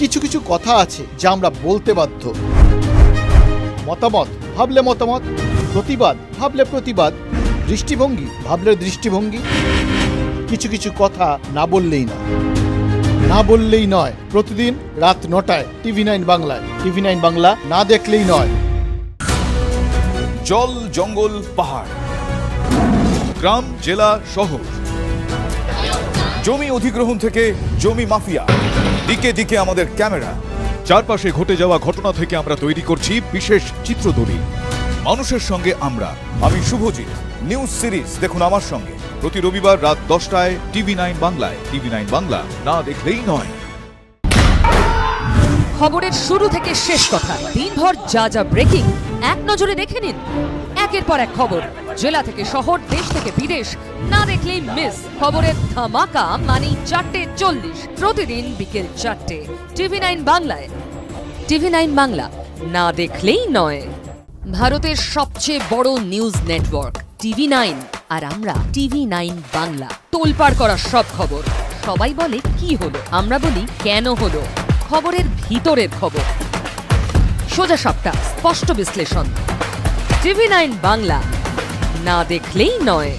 কিছু কিছু কথা আছে যা আমরা বলতে বাধ্য। মতামত ভাবলে মতামত, প্রতিবাদ ভাবলে প্রতিবাদ, দৃষ্টিভঙ্গি ভাবলে দৃষ্টিভঙ্গি। কিছু কিছু কথা না বললেই নয়, না বললেই নয়। প্রতিদিন রাত 9টায় TV9 বাংলায়। TV9 বাংলা না দেখলেই নয়। জল, জঙ্গল, পাহাড়, গ্রাম, জেলা, শহর, জমি অধিগ্রহণ থেকে জমি মাফিয়া, দিকে দিকে আমাদের ক্যামেরা। চারপাশে ঘটে যাওয়া ঘটনা থেকে আমরা তৈরি করছি বিশেষ চিত্রদলিল। মানুষের সঙ্গে আমরা, আমি শুভজিৎ। নিউজ সিরিজ দেখুন আমার সঙ্গে প্রতি রবিবার রাত 10টায় TV9 বাংলায়। TV9 বাংলা না দেখলেই নয়। খবরের শুরু থেকে শেষ কথা, দিনভর যা যা ব্রেকিং এক নজরে দেখে নিন। একের পর এক খবর, জেলা থেকে শহর, দেশ থেকে বিদেশ, না দেখলেই মিস। খবরের ধামাকা মানে 4:40 প্রতিদিন বিকেল 4টে TV9 বাংলায়। TV9 বাংলা না দেখলেই নয়। ভারতের সবচেয়ে বড় নিউজ নেটওয়ার্ক TV9 আর আমরা TV9 বাংলা। তোলপাড় করা সব খবর। সবাই বলে কি হলো, আমরা বলি কেন হলো। খবরের ভিতরের খবর, সোজা সাপটা, স্পষ্ট বিশ্লেষণ। TV9 বাংলা না দেখলেই নয়।